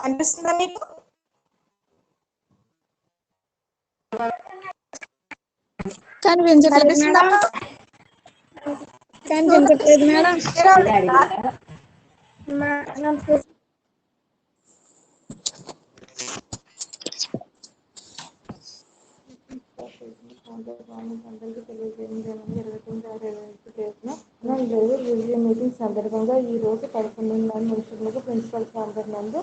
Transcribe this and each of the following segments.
అనిపిస్తుందా మీకు? కనిపించట్లేదు మేడం. కనిపించట్లేదు మేడం. మీటింగ్ సందర్భంగా ఈ రోజు 11:30 నిమిషాలకు ప్రిన్సిపల్ ఛాంబర్ నందు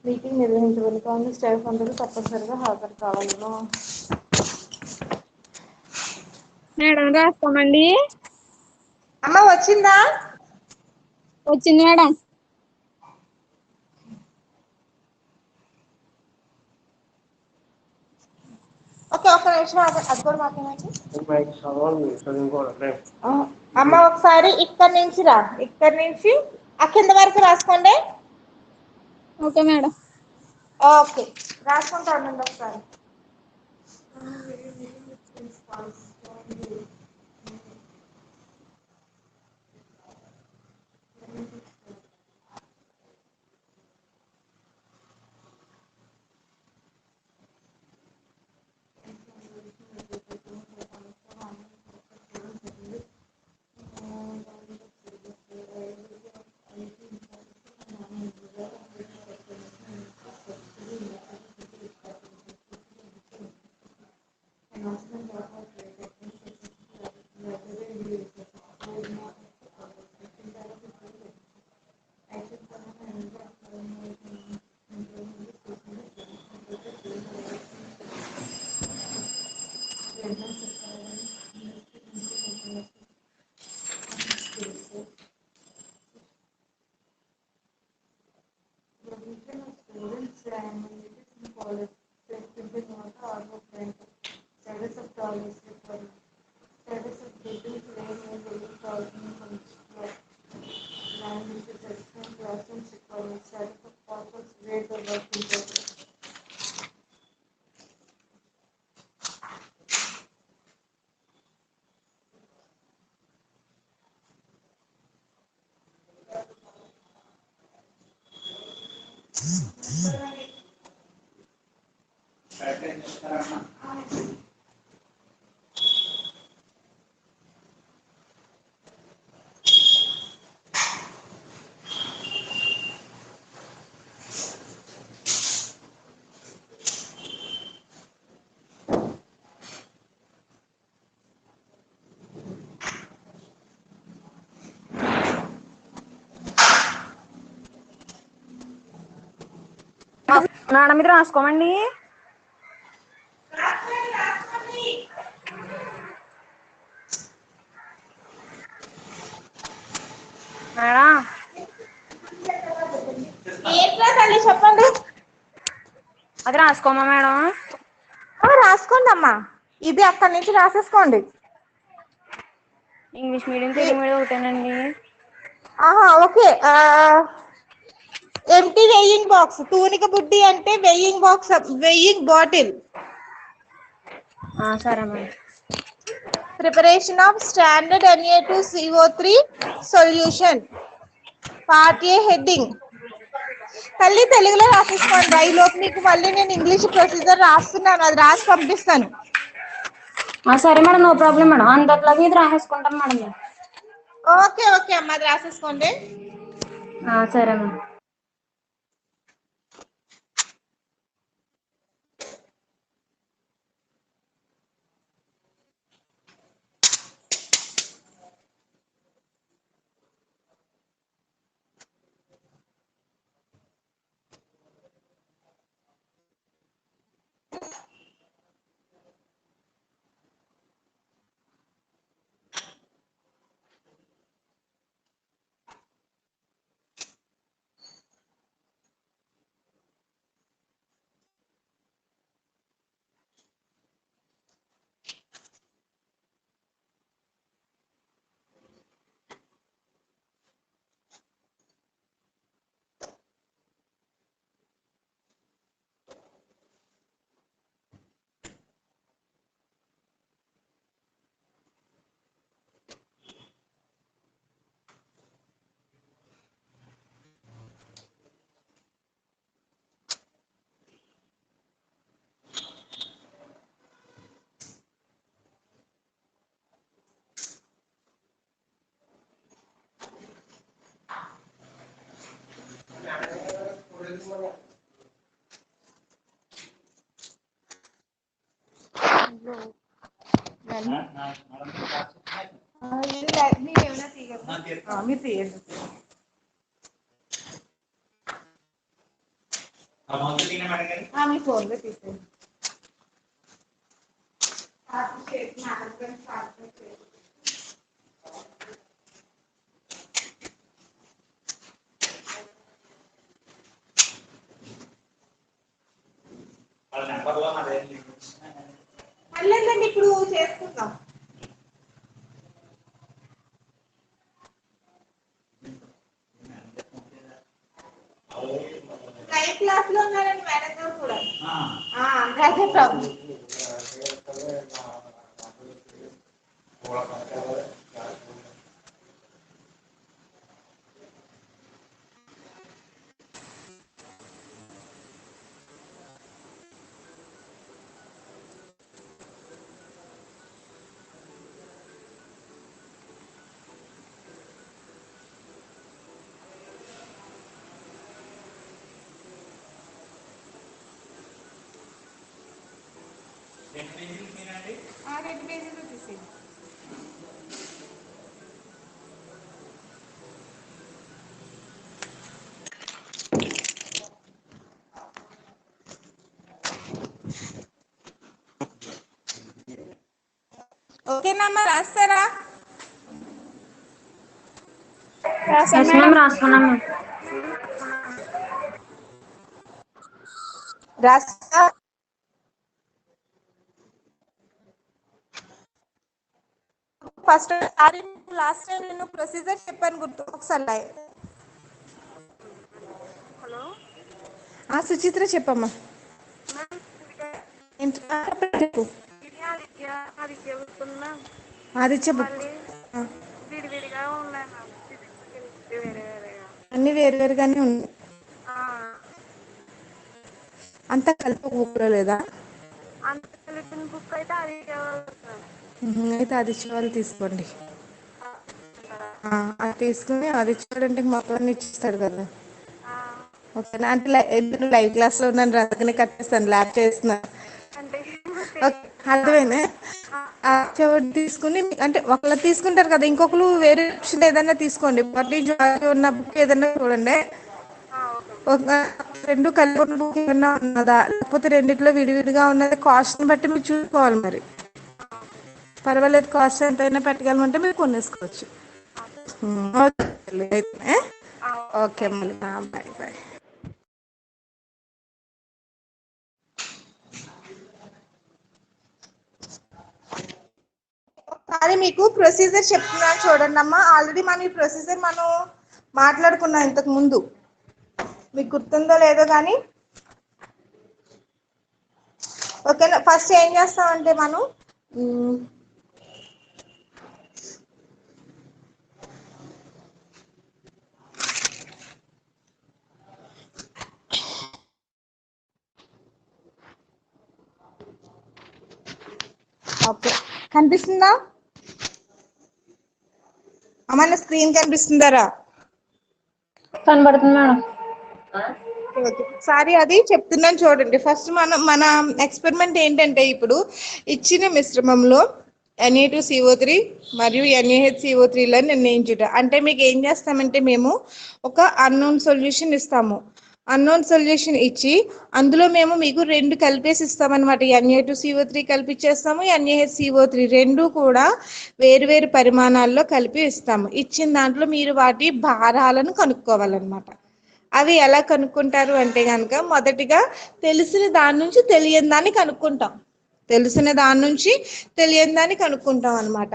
మీటింగ్ నిర్వహించబడి కావున స్టాఫ్ అందరూ తప్పనిసరిగా హాజరు కావాలను. మేడం రాస్తామండి. అమ్మ వచ్చిందా? వచ్చింది మేడం. ఓకే, ఒక్క నిమిషం అది కూడా మాట్లాడండి. అమ్మ ఒకసారి ఇక్కడ నుంచి రా, ఇక్కడ నుంచి ఆ కింద వరకు రాసుకోండి. Okay madam. ఓకే, రాసుకుంటా ఉండండి ఒకసారి. మేడం మీద రాసుకోమండి. మేడం చెప్పండి. అది రాసుకోమా మేడం? రాసుకోండి అమ్మా, ఇది అక్కడి నుంచి రాసేసుకోండి. ఇంగ్లీష్ మీడియం తెలుగు మీడియం ఒకటేనండి? ఓకే. ఎంటీ వెయింగ్ బాక్స్, తూనిక బుడ్డి అంటే వెయింగ్ బాక్స్, వెయింగ్ బాటిల్. సరే madam. Preparation of standard Na2 CO3 solution, part A heading. తల్లి తెలుగులో రాసేసుకోండి. ఈలోపు మీకు మళ్ళీ నేను ఇంగ్లీష్ ప్రొసీజర్ రాస్తున్నాను, అది రాసి పంపిస్తాను. సరే మేడం, నో ప్రాబ్లం మేడం. అందరిలాగా ఇది రాసేసుకుంటాం మేడం. ఓకే ఓకే అమ్మా, అది రాసేసుకోండి. సరే మేడం. మీరు తీయండి. మీ ఫోన్లో తీసేయండి. పర్లేదండి, ఇప్పుడు చేసుకుందాం. లైవ్ క్లాస్ లో ఉన్నారండి మేడం గారు కూడా. అదే ప్రాబ్లం. రెండు పేజీలు తీసేయండి. ఓకేనమ్మా, రాస్తారా? ఎస్ మ్యామ్, రాసుకున్నాం మ్యామ్. రాస్తా. ఫస్ట్ లాస్ట్ టైం నేను ప్రొసీజర్ చెప్పాను, గుర్తు ఒకసారి. హలో, సుచిత్ర చెప్పమ్మా. చెప్పు. అది చెప్పు. విడివిడిగా ఉన్నాయి మ్యామ్, వేరే వేరేగా. అన్ని వేరువేరుగానే ఉన్నాయి. అంతా కలిపి లేదా? అంత కలిపిన బుక్ అయితే అది అయితే అది ఇచ్చేవాళ్ళు తీసుకోండి. అది తీసుకుని అది ఇచ్చాడంటే మొత్తం ఇచ్చిస్తాడు కదా. ఓకేనా? అంటే లైవ్ క్లాస్ లో ఉన్నాను, అందుకని కట్టేస్తాను, ల్యాబ్ చేస్తున్నాను. అంటే అర్థమైందా? తీసుకుని అంటే ఒకళ్ళు తీసుకుంటారు కదా, ఇంకొకరు వేరే ఆప్షన్ ఏదైనా తీసుకోండి. ఉన్న బుక్ ఏదైనా చూడండి. ఒక రెండు కలిపి ఉన్న బుక్ ఏమన్నా ఉన్నదా, లేకపోతే రెండిట్లో విడివిడిగా ఉన్నది, కాస్ట్ని బట్టి మీరు చూసుకోవాలి. మరి పర్వాలేదు, కాస్ట్ ఎంతైనా పెట్టగలమంటే మీరు కొనేసుకోవచ్చు. ఓకే మళ్ళీ బాయ్ బాయ్. ఒకసారి మీకు ప్రొసీజర్ చెప్తున్నాను చూడండి అమ్మా. ఆల్రెడీ మనం ఈ ప్రొసీజర్ మాట్లాడుకున్నాం ఇంతకు ముందు, మీకు గుర్తుందో లేదో కానీ. ఓకేనా? ఫస్ట్ ఏం చేస్తామంటే మనం ఓకే, కనిపిస్తుందా అమ్మ? నా స్క్రీన్ కనిపిస్తుందారా? కనబడుతుంది మేడం. ఒకసారి అది చెప్తున్నాను చూడండి. ఫస్ట్ మన ఎక్స్పెరిమెంట్ ఏంటంటే, ఇప్పుడు ఇచ్చిన మిశ్రమంలో Na2CO3 మరియు NaHCO3లను నిర్ణయించుట. అంటే మీకు ఏం చేస్తామంటే, మేము ఒక అన్నోన్ సొల్యూషన్ ఇస్తాము. అన్నోన్ సొల్యూషన్ ఇచ్చి అందులో మేము మీకు రెండు కలిపేసి ఇస్తామన్నమాట. Na2CO3 కలిపిచ్చేస్తాము, NaHCO3 రెండు కూడా వేరువేరు పరిమాణాల్లో కలిపి ఇస్తాము. ఇచ్చిన దాంట్లో మీరు వాటి భారాలను కనుక్కోవాలన్నమాట. అవి ఎలా కనుక్కుంటారు అంటే కనుక, మొదటిగా తెలిసిన దాని నుంచి తెలియని దాన్ని కనుక్కుంటాం. అనమాట.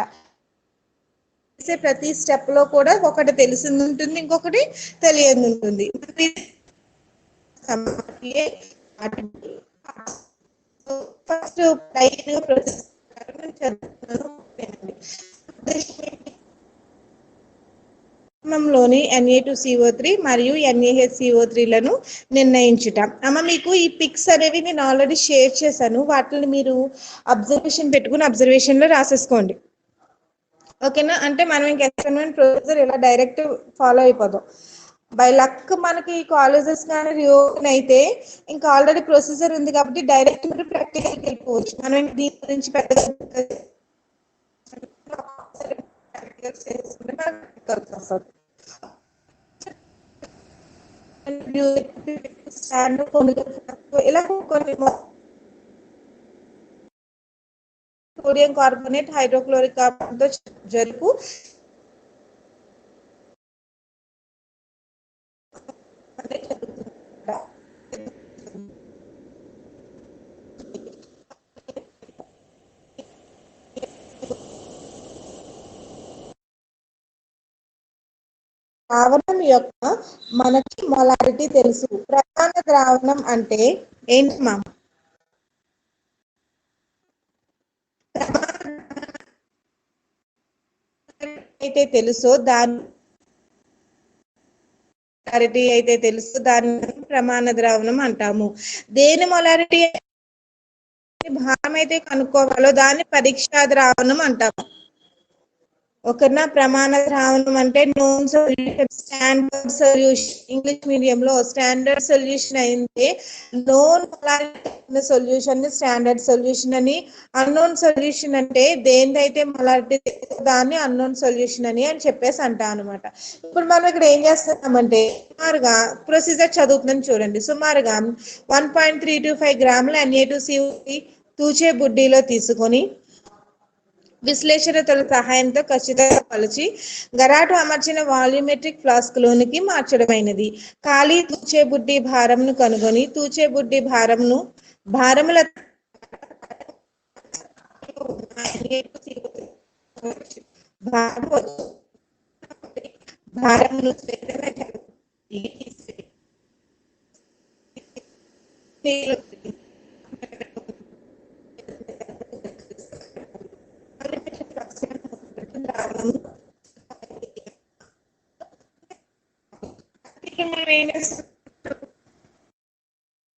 ప్రతి స్టెప్ లో కూడా ఒకటి తెలిసింది ఉంటుంది, ఇంకొకటి తెలియని ఉంటుంది. ఫస్ట్ లోని Na2CO3 మరియు NaHCO3లను నిర్ణయించుట. అమ్మ, మీకు ఈ పిక్స్ అనేవి నేను ఆల్రెడీ షేర్ చేశాను. వాటిని మీరు అబ్జర్వేషన్ పెట్టుకుని అబ్జర్వేషన్ లో రాసేసుకోండి. ఓకేనా? అంటే మనం ఇంక ఎక్స్పెరిమెంట్ ప్రొసీజర్ ఇలా డైరెక్ట్ ఫాలో అయిపోదాం. బై లక్ మనకి కాలేజెస్ కానీ రిఓపెన్ అయితే ఇంకా ఆల్రెడీ ప్రొసీజర్ ఉంది కాబట్టి డైరెక్ట్ మీరు ప్రాక్టికల్ వెళ్ళిపోవచ్చు. మనం దీని గురించి పెద్దగా ఇలా కొన్ని సోడియం కార్బోనేట్ హైడ్రోక్లోరిక్ కార్బన్ తో జరుపు ద్రావణం యొక్క మనకి మొలారిటీ తెలుసు. ప్రధాన ద్రావణం అంటే ఏంటి మా అయితే తెలుసో దాని అయితే తెలుసు దాన్ని ప్రమాణ ద్రావణం అంటాము. దేని మొలారిటీ భారం అయితే కనుక్కోవాలో దాన్ని పరీక్షా ద్రావణం అంటాము. ఒకనా ప్రమాణ ద్రావణం అంటే known solution, standard solution. English medium లో స్టాండర్డ్ సొల్యూషన్ అయితే నోన్ మొలారిటీ సొల్యూషన్ ని స్టాండర్డ్ సొల్యూషన్ అని, అన్నోన్ సొల్యూషన్ అంటే దేనిదైతే మొలారిటీ దాన్ని అన్నోన్ సొల్యూషన్ అని చెప్పేసి అంటాం అనమాట. ఇప్పుడు మనం ఇక్కడ ఏం చేస్తున్నామంటే సుమారుగా ప్రొసీజర్ చదువుతున్నాం చూడండి. సుమారుగా 1.325 గ్రాముల Na2CO3 తూచే బుడ్డీలో తీసుకొని విశ్లేషణల సహాయంతో ఖచ్చితంగా పలిచి గరాటు అమర్చిన వాల్యూమెట్రిక్ ఫ్లాస్క్ లోనికి మార్చడమైనది. ఖాళీ తూచే బుడ్డి భారంను కనుగొని తూచే బుడ్డి భారముల భారమును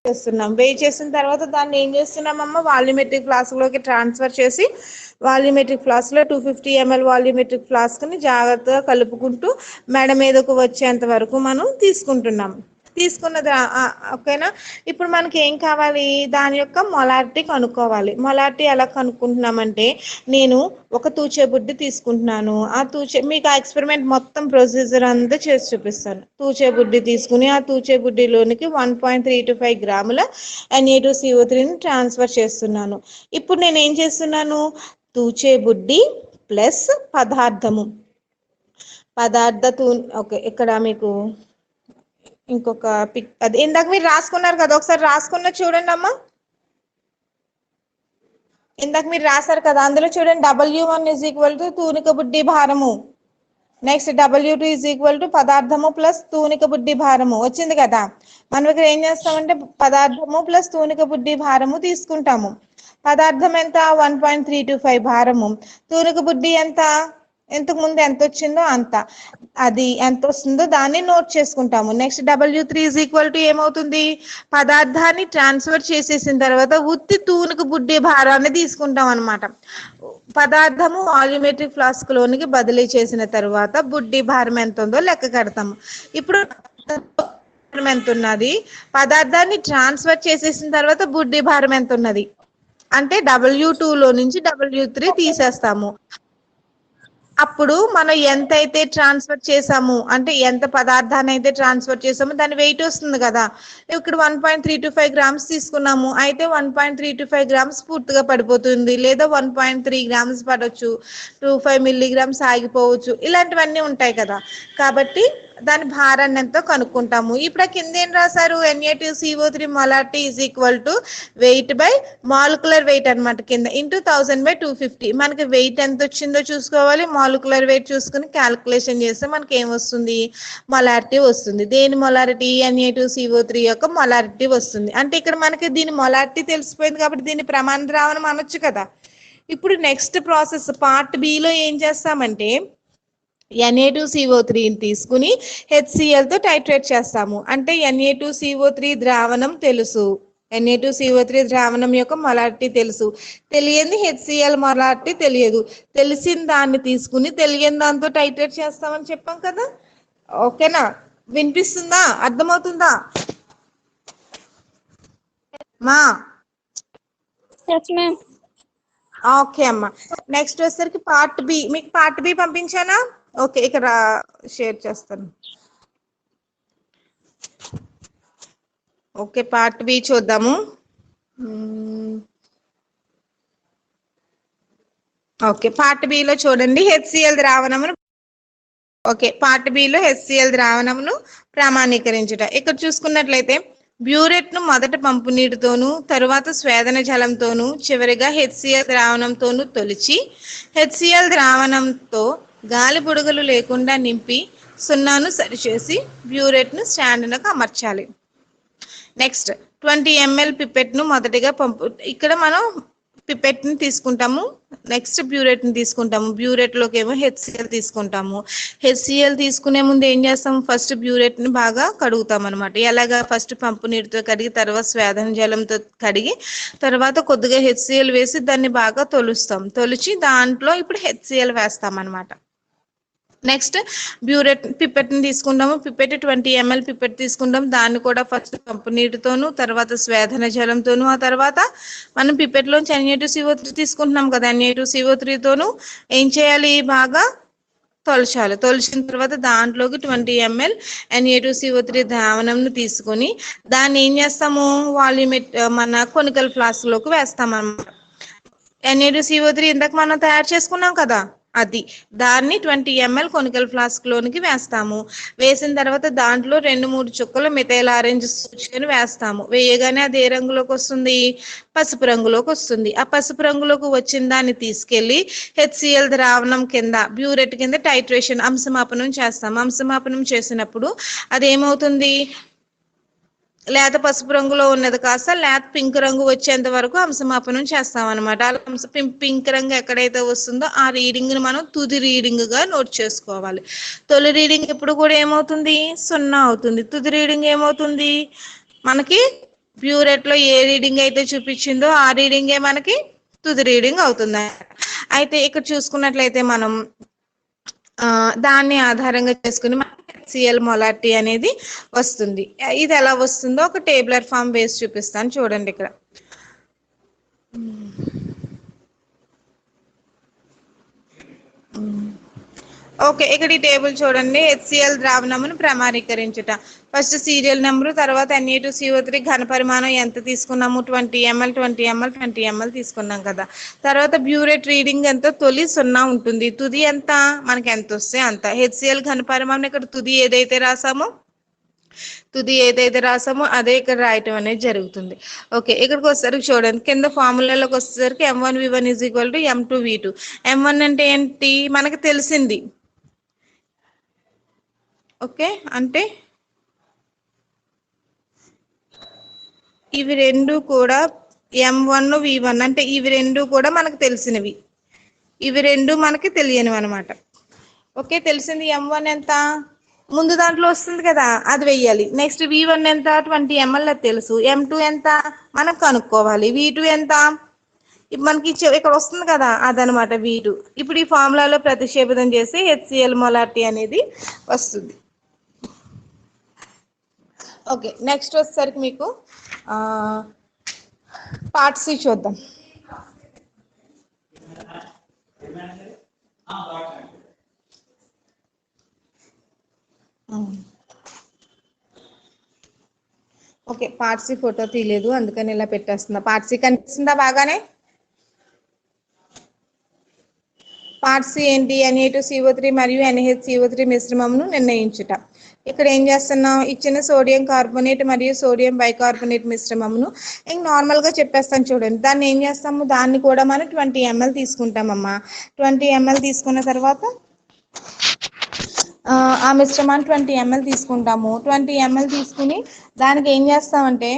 చేస్తున్నాం. వెయిట్ చేసిన తర్వాత దాన్ని ఏం చేస్తున్నామమ్మా వాల్యూమెట్రిక్ ఫ్లాస్క్ లోకి ట్రాన్స్ఫర్ చేసి వాల్యూమెట్రిక్ ఫ్లాస్క్ లో 250 ml వాల్యూమెట్రిక్ ఫ్లాస్క్ ని జాగ్రత్తగా కలుపుకుంటూ మెడ మీదకు వచ్చేంత వరకు మనం తీసుకుంటున్నాం. ఓకేనా. ఇప్పుడు మనకి ఏం కావాలి, దాని యొక్క మొలారిటీ కనుక్కోవాలి. మొలారిటీ ఎలా కనుక్కుంటున్నామంటే నేను ఒక తూచే బుడ్డి తీసుకుంటున్నాను. ఆ తూచే మీకు ఆ ఎక్స్పెరిమెంట్ మొత్తం ప్రొసీజర్ అంతా చేసి చూపిస్తాను. తూచే బుడ్డి తీసుకుని ఆ తూచే బుడ్డిలోనికి 1.325 గ్రాముల Na2CO3ని ట్రాన్స్ఫర్ చేస్తున్నాను. ఇప్పుడు నేను ఏం చేస్తున్నాను, తూచే బుడ్డి ప్లస్ ఓకే ఇక్కడ మీకు ఇంకొక పిక్ అది ఇందాక మీరు రాసుకున్నారు కదా, ఒకసారి రాసుకున్న చూడండి అమ్మా. ఇందాక మీరు రాశారు కదా, అందులో చూడండి W1 = తూనిక బుడ్డి భారము, నెక్స్ట్ W2 = పదార్థము ప్లస్ తూనిక బుడ్డి భారము వచ్చింది కదా. మనం ఇక్కడ ఏం చేస్తామంటే పదార్థము ప్లస్ తూనిక బుడ్డి భారము తీసుకుంటాము. పదార్థం ఎంత 1.325 భారము, తూనిక బుడ్డి ఎంత ఇంతకు ముందు ఎంత వచ్చిందో అంత, అది ఎంత వస్తుందో దాన్ని నోట్ చేసుకుంటాము. నెక్స్ట్ W3 = ఏమవుతుంది, పదార్థాన్ని ట్రాన్స్ఫర్ చేసేసిన తర్వాత ఉత్తి తూనిక బుడ్డి భారాన్ని తీసుకుంటాం అనమాట. పదార్థము వాల్యూమెట్రిక్ ఫ్లాస్క్ లోనికి బదిలీ చేసిన తర్వాత బుడ్డి భారం ఎంత ఉందో లెక్క కడతాము. ఇప్పుడు ఎంత ఉన్నది, పదార్థాన్ని ట్రాన్స్ఫర్ చేసేసిన తర్వాత బుడ్డి భారం ఎంత ఉన్నది అంటే W2 లో నుంచి W3 తీసేస్తాము. అప్పుడు మనం ఎంతైతే ట్రాన్స్ఫర్ చేసాము అంటే ఎంత పదార్థాన్ని అయితే ట్రాన్స్ఫర్ చేసామో దాని వెయిట్ వస్తుంది కదా. ఇక్కడ 1.325 గ్రామ్స్ తీసుకున్నాము, అయితే 1.325 గ్రామ్స్ పూర్తిగా పడిపోతుంది, లేదా 1.3 గ్రామ్స్ పడవచ్చు, 25 మిల్లీగ్రామ్స్ ఆగిపోవచ్చు, ఇలాంటివన్నీ ఉంటాయి కదా. కాబట్టి దాని భారాన్ని ఎంతో కనుక్కుంటాము. ఇప్పుడు కింద ఏం రాశారు, Na2CO3 molarity = weight by molecular weight అనమాట. కింద ఇంటూ 1000/250. మనకి వెయిట్ ఎంత వచ్చిందో చూసుకోవాలి, మాలిక్యులర్ వెయిట్ చూసుకుని క్యాల్కులేషన్ చేస్తే మనకి ఏం వస్తుంది, మొలారిటీ వస్తుంది. దేని మొలారిటీ, Na2CO3 యొక్క మొలారిటీ వస్తుంది. అంటే ఇక్కడ మనకి దీని మొలారిటీ తెలిసిపోయింది కాబట్టి దీన్ని ప్రమాణ ద్రావణం అనొచ్చు కదా. ఇప్పుడు నెక్స్ట్ ప్రాసెస్ పార్ట్ బిలో ఏం చేస్తామంటే Na2CO3ని తీసుకుని HCl తో టైట్రేట్ చేస్తాము. అంటే Na2CO3 ద్రావణం తెలుసు, Na2CO3 ద్రావణం యొక్క మొలారిటీ తెలుసు, తెలియంది HCl మొలారిటీ తెలియదు. తెలిసిన దాన్ని తీసుకుని తెలియని దాంతో టైట్రేట్ చేస్తామని చెప్పాం కదా. ఓకేనా. వినిపిస్తుందా? అర్థమవుతుందా మా? Yes ma'am. ఓకే అమ్మా. నెక్స్ట్ వచ్చేసరికి పార్ట్ బి. మీకు పార్ట్ బి పంపించానా? ఓకే, ఇక్కడ షేర్ చేస్తాను. ఓకే, పార్ట్ బి చూద్దాము. ఓకే, పార్ట్ బిలో చూడండి, హెచ్సిఎల్ ద్రావణమును. ఓకే, పార్ట్ బిలో హెచ్సిఎల్ ద్రావణమును ప్రామాణీకరించుట. ఇక్కడ చూసుకున్నట్లయితే బ్యూరెట్ ను మొదట పంపు నీటితోనూ, తరువాత స్వేదన జలంతోనూ, చివరిగా హెచ్సిఎల్ ద్రావణంతోనూ తొలిచి హెచ్సిఎల్ ద్రావణంతో గాలి బుడగలు లేకుండా నింపి సున్నాను సరిచేసి బ్యూరెట్ ను స్టాండ్నకు అమర్చాలి. నెక్స్ట్ 20 ml పిపెట్ ను మొదటిగా ఇక్కడ మనం పిపెట్ ని తీసుకుంటాము. నెక్స్ట్ బ్యూరెట్ ని తీసుకుంటాము. బ్యూరెట్ లోకి ఏమో హెచ్సిఎల్ తీసుకుంటాము. హెచ్సిఎల్ తీసుకునే ముందు ఏం చేస్తాము? ఫస్ట్ బ్యూరెట్ ని బాగా కడుగుతాం అనమాట. ఎలాగా? ఫస్ట్ పంపు నీటితో కడిగి, తర్వాత స్వేదన జలంతో కడిగి, తర్వాత కొద్దిగా హెచ్సిఎల్ వేసి దాన్ని బాగా తొలుస్తాం. తొలిచి దాంట్లో ఇప్పుడు హెచ్సిఎల్ వేస్తాం అనమాట. నెక్స్ట్ బ్యూరెట్ పిపెట్ ని తీసుకుంటాము. పిపెట్ 20 ml పిపెట్ తీసుకుంటాం. దాన్ని కూడా ఫస్ట్ పంపు నీటితోనూ, తర్వాత స్వేదన జలంతోనూ, ఆ తర్వాత మనం పిపెట్ లోంచి Na2CO3 తీసుకుంటున్నాం కదా, Na2CO3 తోనూ ఏం చేయాలి? బాగా తొలచాలి. తొలిచిన తర్వాత దాంట్లోకి 20 ml Na2CO3 ద్రావణంను తీసుకొని దాన్ని ఏం చేస్తాము? వాల్యూమెట్ మన కొనికల్ ఫ్లాస్క్ లోకి వేస్తాం అన్నమాట. Na2CO3 ఇందాక మనం తయారు చేసుకున్నాం కదా, అది దాన్ని 20 ml కొనికల్ ఫ్లాస్క్ లోనికి వేస్తాము. వేసిన తర్వాత దాంట్లో 2-3 చుక్కలు మిథైల్ ఆరెంజ్ సూచికను వేస్తాము. వేయగానే అది ఏ రంగులోకి వస్తుంది? పసుపు రంగులోకి వస్తుంది. ఆ పసుపు రంగులోకి వచ్చిన దాన్ని తీసుకెళ్లి హెచ్సిఎల్ ద్రావణం కింద బ్యూరెట్ కింద టైట్రేషన్ అంశమాపనం చేస్తాం. అంశమాపనం చేసినప్పుడు అది ఏమవుతుంది? లేత పసుపు రంగులో ఉన్నది కాస్త లేత పింక్ రంగు వచ్చేంత వరకు అంశమాపనం చేస్తాం అనమాట. పింక్ రంగు ఎక్కడైతే వస్తుందో ఆ రీడింగ్ ని మనం తుది రీడింగ్ గా నోట్ చేసుకోవాలి. తొలి రీడింగ్ ఎప్పుడు కూడా ఏమవుతుంది? 0 అవుతుంది. తుది రీడింగ్ ఏమవుతుంది? మనకి బ్యూరెట్ లో ఏ రీడింగ్ అయితే చూపించిందో ఆ రీడింగే మనకి తుది రీడింగ్ అవుతుంది. అయితే ఇక్కడ చూసుకున్నట్లయితే మనం దాన్ని ఆధారంగా చేసుకుని హెచ్సిఎల్ మొలారిటీ అనేది వస్తుంది. ఇది ఎలా వస్తుందో ఒక టేబులర్ ఫామ్ వేసి చూపిస్తాను చూడండి. ఇక్కడ ఓకే, ఇక్కడ ఈ టేబుల్ చూడండి. హెచ్సిఎల్ ద్రావణమును ప్రామాణీకరించుట. ఫస్ట్ సీరియల్ నెంబరు, తర్వాత Na2CO3 ఘన పరిమాణం ఎంత తీసుకున్నాము? 20 ml 20 ml 20 ml తీసుకున్నాం కదా. తర్వాత బ్యూరెట్ రీడింగ్ ఎంత? తొలి 0 ఉంటుంది. తుది ఎంత? మనకి ఎంత వస్తే అంత. హెచ్సిఎల్ ఘన పరిమాణం ఇక్కడ తుది ఏదైతే రాసామో అదే ఇక్కడ రాయటం అనేది జరుగుతుంది. ఓకే, ఇక్కడికి వచ్చేసరికి చూడండి, కింద ఫార్ములాలోకి వచ్చేసరికి M1V1 = M2V2. M1 అంటే ఏంటి? మనకి తెలిసింది. ఓకే, అంటే ఇవి రెండు కూడా M1 V1 అంటే ఇవి రెండు కూడా మనకు తెలిసినవి, ఇవి రెండు మనకి తెలియనివి అనమాట. ఓకే, తెలిసింది M1 ఎంత? ముందు దాంట్లో వస్తుంది కదా, అది వెయ్యాలి. నెక్స్ట్ V1 ఎంత? 20 ml అది తెలుసు. M2 ఎంత? మనం కనుక్కోవాలి. V2 ఎంత? మనకి ఇక్కడ వస్తుంది కదా, అదనమాట V2. ఇప్పుడు ఈ ఫార్ములాలో ప్రతిక్షేపితం చేసి హెచ్సిఎల్ మొలారిటీ అనేది వస్తుంది. ఓకే, నెక్స్ట్ వచ్చేసరికి మీకు పార్ట్ సి చూద్దాం. ఓకే, పార్ట్ సి ఫోటో తీయలేదు అందుకని ఇలా పెట్టేస్తున్నా. పార్ట్ సి కనిపిస్తుందా బాగానే? పార్ట్ సి ఏంటి? Na2CO3 మరియు NaHCO3 మిశ్రమంను నిర్ణయించుట. ఇక్కడ ఏం చేస్తున్నాం? ఇచ్చిన సోడియం కార్బోనేట్ మరియు సోడియం బైకార్బోనేట్ మిశ్రమంను నార్మల్ గా చెప్పేస్తాను చూడండి. దాన్ని ఏం చేస్తాము? దాన్ని కూడా మనం 20 ml తీసుకుంటామమ్మా. 20 ml తీసుకున్న తర్వాత ఆ మిశ్రమాన్ని 20 ml తీసుకుంటాము. 20 ml తీసుకుని దానికి ఏం చేస్తామంటే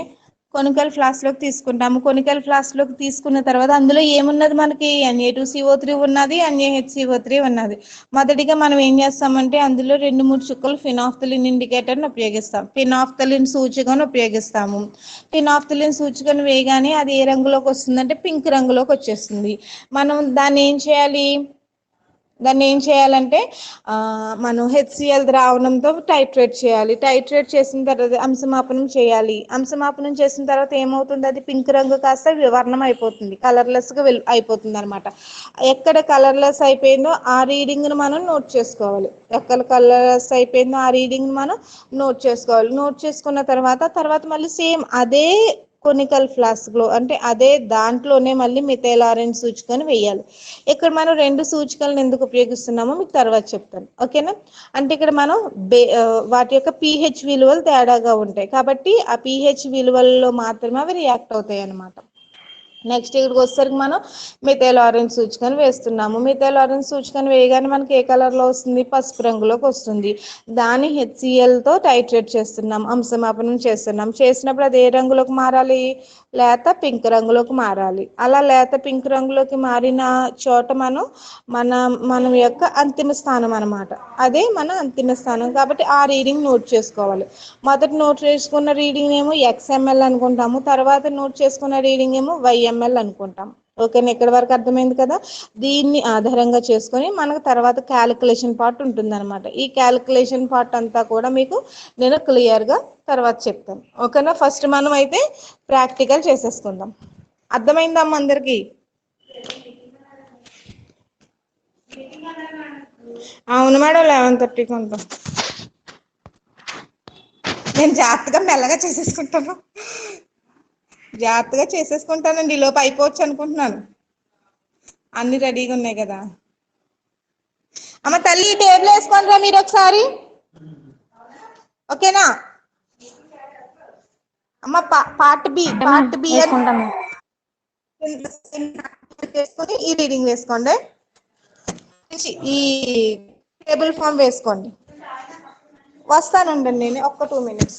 కొనికల్ ఫ్లాస్క్ లోకి తీసుకుంటాము. కొనికల్ ఫ్లాస్క్ లోకి తీసుకున్న తర్వాత అందులో ఏమున్నది? మనకి Na2CO3 ఉన్నది, NaHCO3 ఉన్నది. మొదటిగా మనం ఏం చేస్తామంటే అందులో 2-3 చుక్కలు ఫినాఫ్థలిన్ ఇండికేటర్ని ఉపయోగిస్తాం. ఫినాఫ్థలిన్ సూచికను ఉపయోగిస్తాము. ఫినాఫ్థలిన్ సూచికను వేయగానే అది ఏ రంగులోకి వస్తుందంటే పింక్ రంగులోకి వచ్చేస్తుంది. మనం దాన్ని ఏం చేయాలి? దాన్ని ఏం చేయాలంటే మనం HCl ద్రావణంతో టైట్రేట్ చేయాలి. టైట్రేట్ చేసిన తర్వాత అంశమాపనం చేయాలి. అంశమాపనం చేసిన తర్వాత ఏమవుతుంది, అది పింక్ రంగు కాస్త వర్ణం అయిపోతుంది, కలర్లెస్గా అయిపోతుంది అనమాట. ఎక్కడ కలర్లెస్ అయిపోయిందో ఆ రీడింగ్ను మనం నోట్ చేసుకోవాలి. ఎక్కడ కలర్లెస్ అయిపోయిందో ఆ రీడింగ్ మనం నోట్ చేసుకోవాలి. నోట్ చేసుకున్న తర్వాత మళ్ళీ సేమ్ అదే కొనికల్ ఫ్లాస్క్లో అంటే అదే దాంట్లోనే మళ్ళీ మిథైల్ ఆరెంజ్ సూచికను వేయాలి. ఇక్కడ మనం 2 సూచికలను ఎందుకు ఉపయోగిస్తున్నామో మీకు తర్వాత చెప్తాను, ఓకేనా. అంటే ఇక్కడ మనం వాటి యొక్క pH విలువలు తేడాగా ఉంటాయి కాబట్టి ఆ pH విలువల్లో మాత్రమే అవి రియాక్ట్ అవుతాయి అన్నమాట. నెక్స్ట్ ఇక్కడికి వచ్చేసరికి మనం మిథైల్ ఆరెంజ్ సూచికను వేస్తున్నాము. మిథైల్ ఆరెంజ్ సూచికను వేయగానే మనకి ఏ కలర్లో వస్తుంది, పసుపు రంగులోకి వస్తుంది. దాన్ని HClతో టైట్రేట్ చేస్తున్నాం, అంశమాపనం చేస్తున్నాం. చేసినప్పుడు అది ఏ రంగులోకి మారాలి, లేత పింక్ రంగులోకి మారాలి. అలా లేత పింక్ రంగులోకి మారిన చోట మనం యొక్క అంతిమ స్థానం అనమాట, అదే మన అంతిమ స్థానం. కాబట్టి ఆ రీడింగ్ నోట్ చేసుకోవాలి. మొదట నోట్ చేసుకున్న రీడింగ్ ఏమో XML అనుకుంటాము, తర్వాత నోట్ చేసుకున్న రీడింగ్ ఏమో YML అనుకుంటాం. ఓకేనా, ఇక్కడ వరకు అర్థమైంది కదా. దీన్ని ఆధారంగా చేసుకొని మనకు తర్వాత క్యాలిక్యులేషన్ పార్ట్ ఉంటుంది అనమాట. ఈ క్యాలిక్యులేషన్ పార్ట్ అంతా కూడా మీకు నేను క్లియర్గా తర్వాత చెప్తాను, ఓకేనా. ఫస్ట్ మనం అయితే ప్రాక్టికల్ చేసేసుకుందాం. అర్థమైందమ్మా అందరికి? అవును మేడం, 11:30కి ఉంటాం. నేను మెల్లగా చేసేసుకుంటానండి, ఈ లోపు అయిపోవచ్చు అనుకుంటున్నాను. అన్ని రెడీగా ఉన్నాయి కదా. అమ్మ తల్లి టేబుల్ వేసుకోండి రా మీరు ఒకసారి, ఓకేనా. అమ్మ పార్ట్ బి వేసుకుంటాము. వేసుకొని ఈ రీడింగ్ వేసుకోండి, ఈ టేబుల్ ఫామ్ వేసుకోండి. వస్తానండి నేను ఒక్క 2 minutes.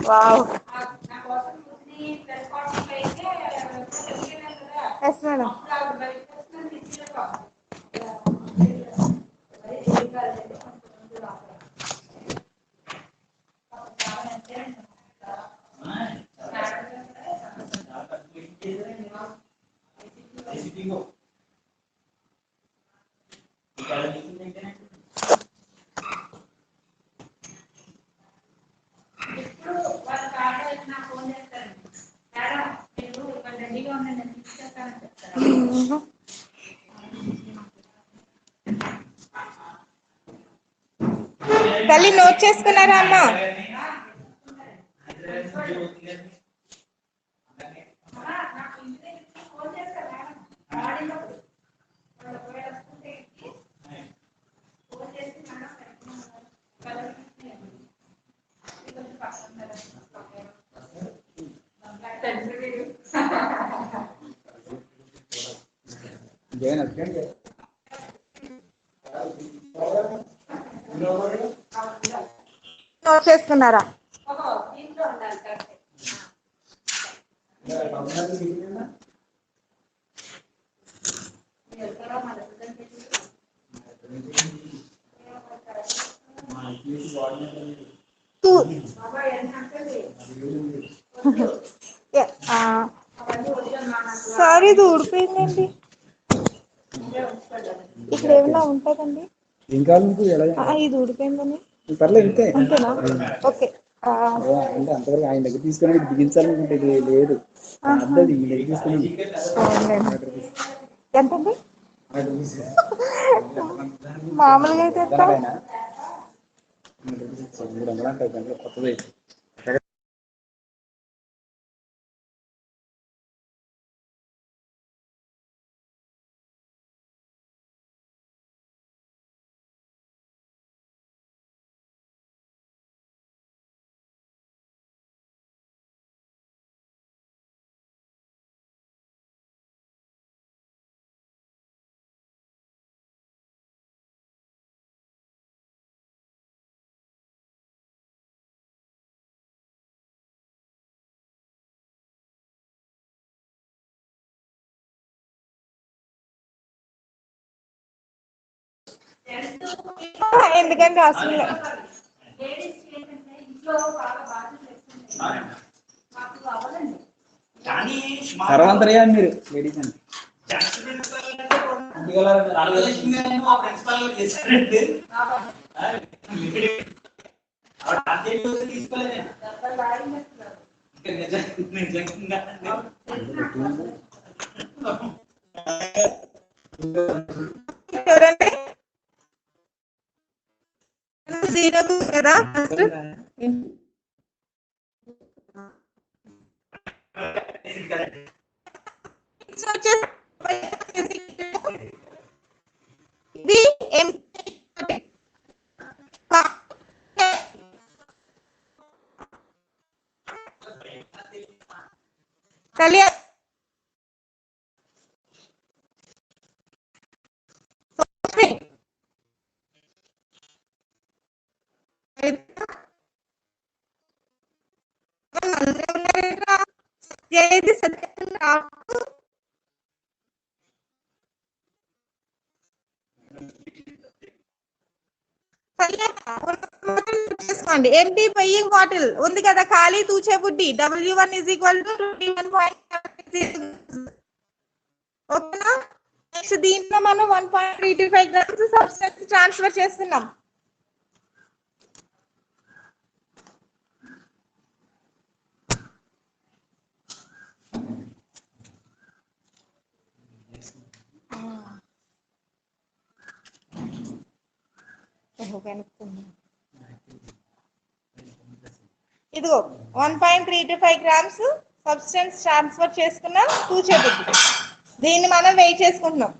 Wow, yes madam. తల్లి నోట్ చేసుకున్నారా అమ్మా? నోట్ చేసుకున్నారా? సారీ, ఇది ఊడిపోయిందండి. ఇక్కడ ఏమైనా ఉంటుందండి? ఇది ఊడిపోయిందని అంతేనా? ఓకే, అంటే అంతవరకు ఆయన దగ్గర తీసుకొని బిగించాలనుకుంటే లేదు. అద్దది మీ దగ్గర తీసుకుని ఎంతండి మామూలుగా అయితే ఎంత? 300 అంటే దాంట్లో కొత్తది. ఎందుకంటే అసలు సర్వంతరయ్యా మీరు లేడీస్ అండి. చూడండి జీరో కదా ఫస్ట్ ఇది తల్లి ఏది సత్యం నాకు చేసుకోండి. ఎంటీ పెయింగ్ బాటిల్ ఉంది కదా ఖాళీ తూచే బుడ్డి W1 = 21.7 ఓకేనా. నెక్స్ట్ దీంట్లో మనం 1.35 గ్రామ్స్ సబ్స్టెన్స్ ట్రాన్స్ఫర్ చేస్తున్నాం. ఇదిగో 1.35 గ్రామ్స్ సబ్స్టెన్స్ ట్రాన్స్ఫర్ చేసుకున్న తూచేబుద్ధి. దీన్ని మనం వెయిట్ చేసుకుంటున్నాం.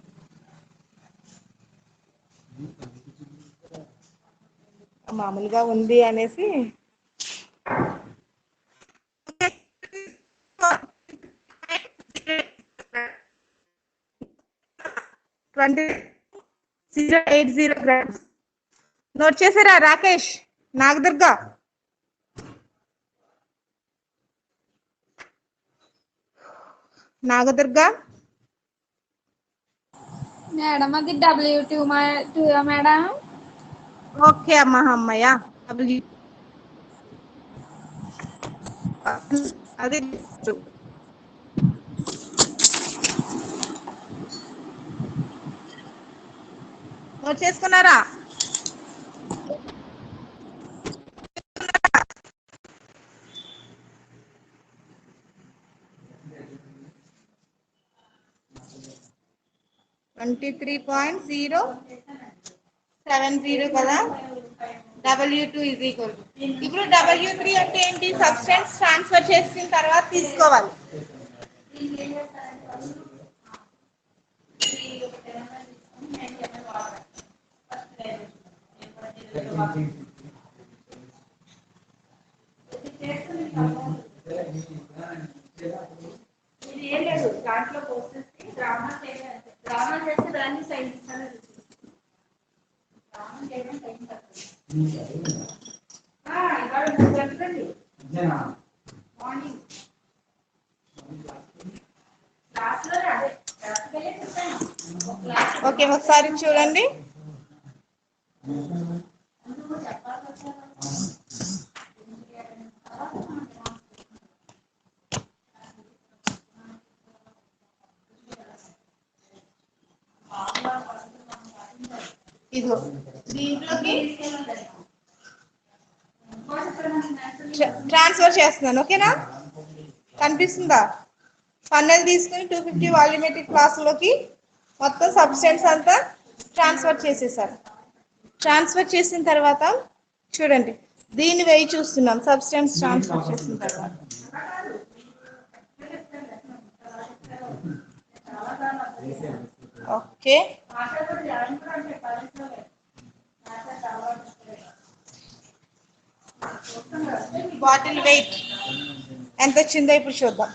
మామూలుగా ఉంది అనేసి 20.080 గ్రామ్స్. నోట్ చేసారా రాకేష్, నాగదుర్గ? నాగదుర్గ మేడం అది W2 మేడం. ఓకే అమ్మా అమ్మయ్య అది నోట్ చేసుకున్నారా? $23.070 కదా. W2 = ఇప్పుడు W3 అంటే ఏంటి? సబ్స్టెన్స్ ట్రాన్స్ఫర్ చేసిన తర్వాత తీసుకోవాలి. ఇది ఏం లేదు, దాంట్లో పోసేసి డ్రామా చేస్తే దాన్ని సైన్ ఇస్తాను. ఓకే ఒకసారి చూడండి. ఇదిగో దీంట్లోకి ట్రాన్స్ఫర్ చేస్తున్నాను. ఓకేనా, కనిపిస్తుందా? ఫన్నెల్ తీసుకుని 250 వాల్యూమెట్రిక్ ఫ్లాస్క్లోకి మొత్తం సబ్స్టెన్స్ అంతా ట్రాన్స్ఫర్ చేసేసారు. ట్రాన్స్ఫర్ చేసిన తర్వాత చూడండి, దీన్ని వేయి చూస్తున్నాం సబ్స్టెన్స్ ట్రాన్స్ఫర్ చేసిన తర్వాత. ఓకే, బాటిల్ వెయిట్ ఎంత వచ్చిందో ఇప్పుడు చూద్దాం.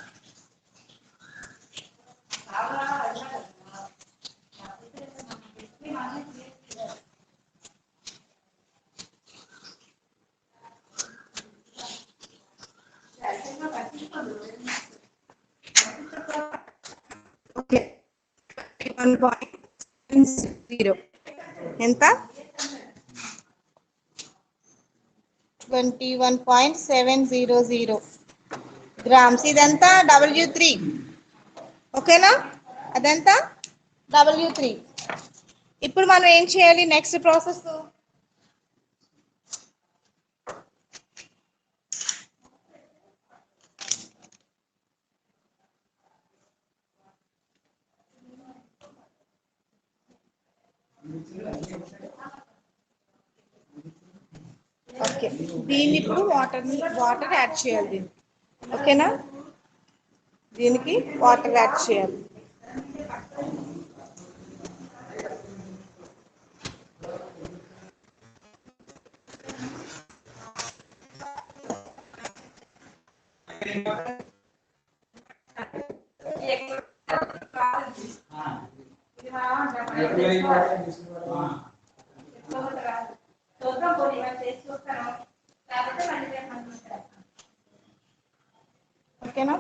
ఓకే, 21.0 ఎంత? 21.700 గ్రామ్స్. ఇదంతా W3. ఓకేనా, అదంతా W3. ఇప్పుడు మనం ఏం చేయాలి? నెక్స్ట్ ప్రాసెస్ ఓకే, దీన్ని ఇప్పుడు వాటర్ యాడ్ చేయాలి దీనికి. ఓకేనా, దీనికి వాటర్ యాడ్ చేయాలి. ఓకేనా,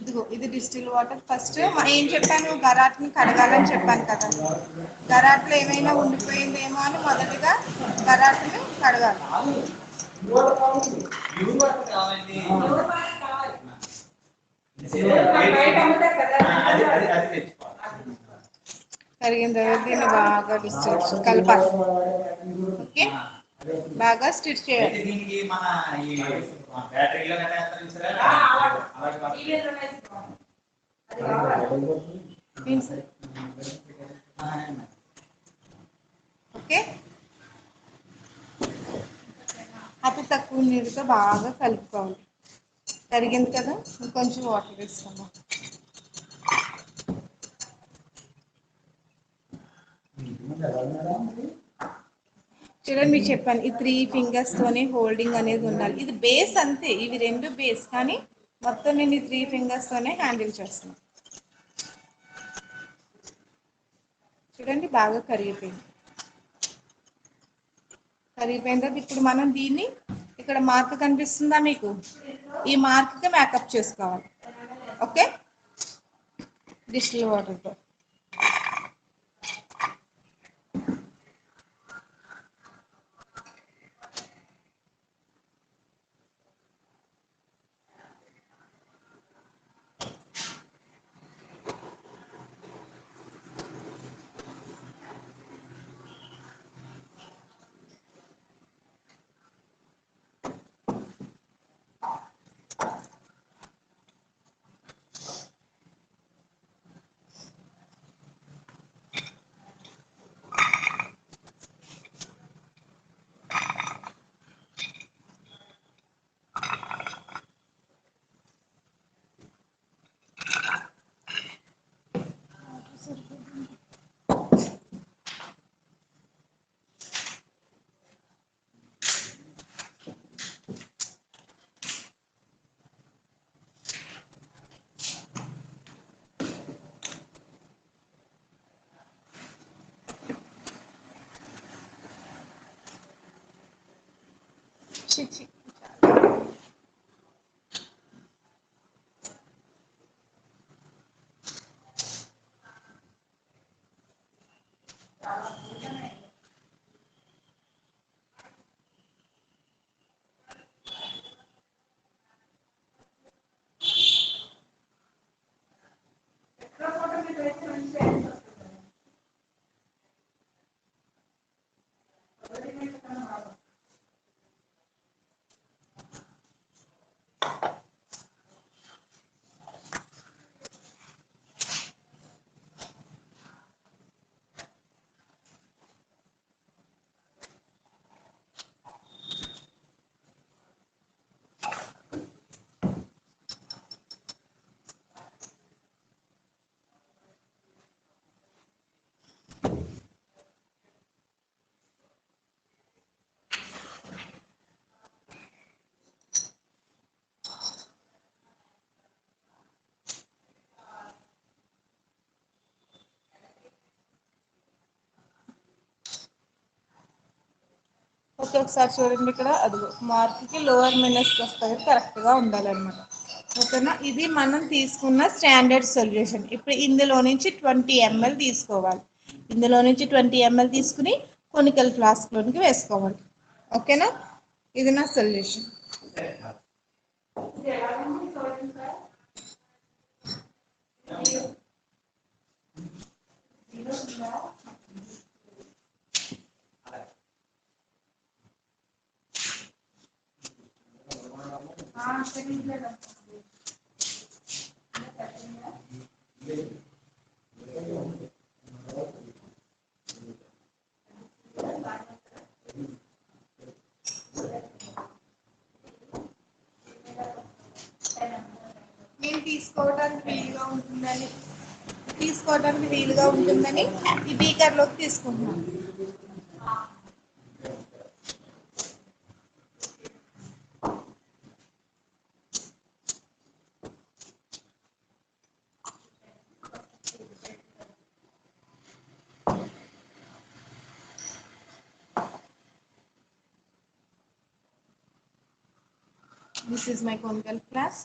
ఇదిగో ఇది డిస్టిల్ వాటర్. ఫస్ట్ ఏం చెప్పాను? గరాట్ని కడగాలని చెప్పాను కదా. గరాట్లో ఏమైనా ఉండిపోయిందేమో అని మొదటిగా గరాట్ని కడగాలి. కరిగిన తర్వాత దీన్ని బాగా డిస్టిల్ కలపాలి. ఓకే, బాగా స్టిచ్ చేయాలి. ఓకే, అతి తక్కువ నీరుతో బాగా కలుపుకోవాలి. కరిగింది కదా, ఇంకొంచెం వాటర్ వేసుకుందాం. చూడండి, మీకు చెప్పాను ఈ 3 ఫింగర్స్ తోనే హోల్డింగ్ అనేది ఉండాలి. ఇది బేస్ అంతే, ఇవి రెండు బేస్, కానీ మొత్తం నేను ఈ 3 ఫింగర్స్ తోనే హ్యాండిల్ చేస్తున్నాను. చూడండి, బాగా కరిగిపోయింది. కరిగిపోయిన తర్వాత ఇప్పుడు మనం దీన్ని, ఇక్కడ మార్క్ కనిపిస్తుందా మీకు? ఈ మార్క్కి మేకప్ చేసుకోవాలి. ఓకే, డిస్టిల్ వాటర్తో. చిచి ఓకే ఒకసారి చూడండి ఇక్కడ అదిగో మార్క్కి లోవర్ మినస్కి వస్తుంది కరెక్ట్గా ఉండాలన్నమాట. ఓకేనా, ఇది మనం తీసుకున్న స్టాండర్డ్ సొల్యూషన్. ఇప్పుడు ఇందులో నుంచి 20 ml తీసుకోవాలి. ఇందులో నుంచి 20 ml తీసుకుని కొనికల్ ఫ్లాస్క్లోనికి వేసుకోవాలి. ఓకేనా, ఇది నా సొల్యూషన్. నేను తీసుకోవడానికి వీలుగా ఉంటుందని ఈ బీకర్లోకి తీసుకుంటున్నాను. This is my conical flask.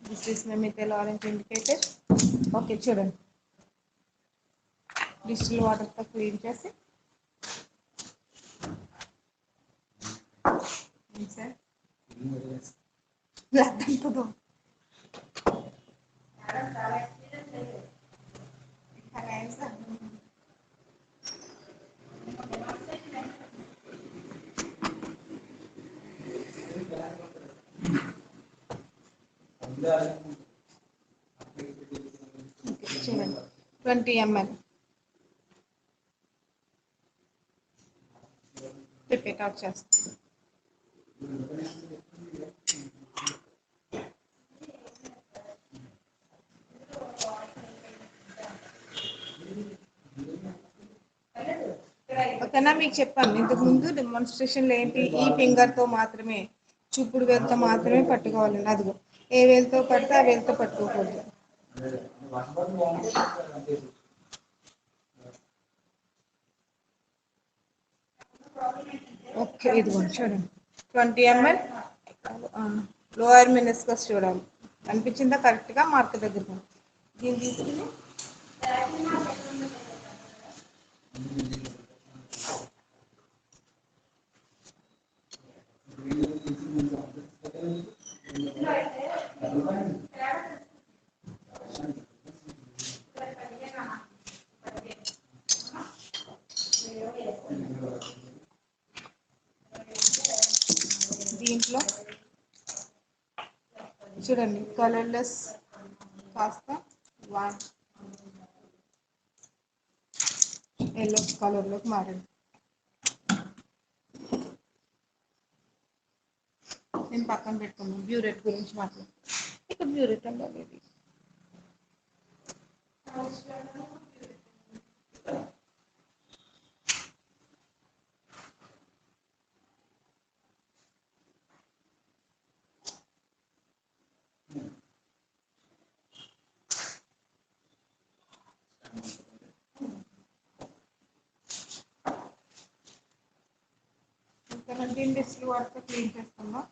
This is my methyl orange indicator. Okay, చూడండి, డిస్టిల్ వాటర్తో క్లీన్ చేసి చూడండి 20 ml పిపెట్ అవుట్ చేస్తాం. ఓకేనా, మీకు చెప్పాను ఇంతకుముందు డెమాన్స్ట్రేషన్లో ఏంటి, ఈ ఫింగర్తో మాత్రమే, చూపుడు వేలుతో మాత్రమే పట్టుకోవాలండి. అదిగో ఏ వేలుతో పడితే ఆ వేలుతో పట్టుకోకూడదు. ఓకే, ఇదిగోండి చూడండి 20 ml లోయర్ మినిస్కస్ చూడాలి, అనిపించిందా కరెక్ట్గా మార్క్ దగ్గర. దీన్ని తీసుకుని దీంట్లో చూడండి కలర్లెస్ కాస్త ఎల్లో కలర్లోకి మారండి. నేను పక్కన పెట్టుకున్నాను, బ్యూరెట్ గురించి మాట్లాడు. ఇక్కడ బ్యూరెట్ ఉండాలి. ఇంకా దీన్ని డిస్టిల్ వాటర్తో క్లీన్ చేసుకుందాం.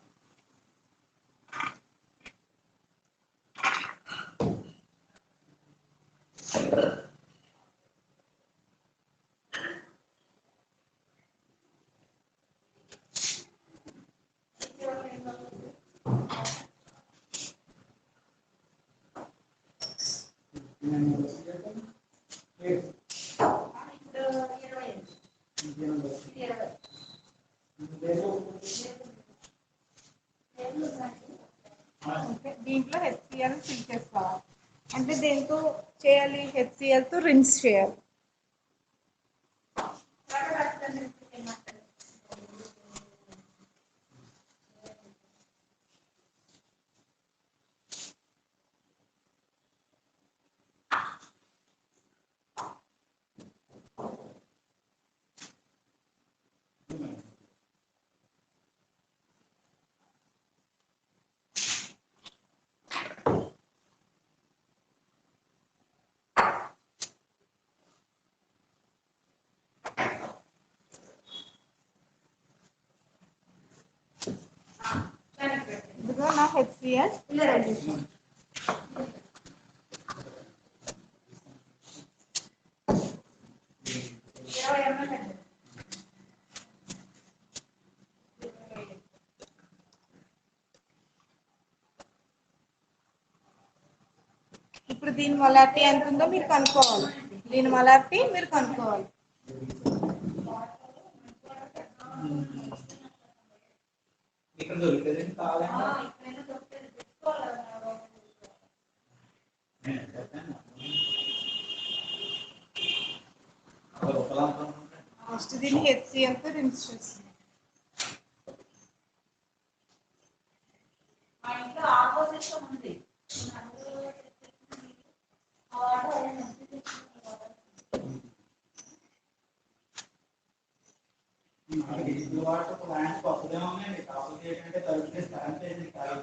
దీంట్లో హెచ్సిఎల్ ఫిల్ చేసుకోవాలి. అంటే దేంతో చేయాలి, హెచ్సిఎల్తో రిన్స్ చేయాలి. HCl solution. ఇప్పుడు దీని మొలారిటీ ఎంత ఉందో మీరు కనుక్కోవాలి. దీని మొలారిటీ మీరు కనుక్కోవాలి. ఇక్కడ దొరికేది కావాలి. ఫస్ట్ దీన్ని HCl తో రిన్స్ చేస్తుంది. వాటర్ ప్లాంట్ కొత్తగా ఉన్నాయండి. కాకపోతే ఏంటంటే తలుపుతే స్టాండ్ చేయండి కాదు.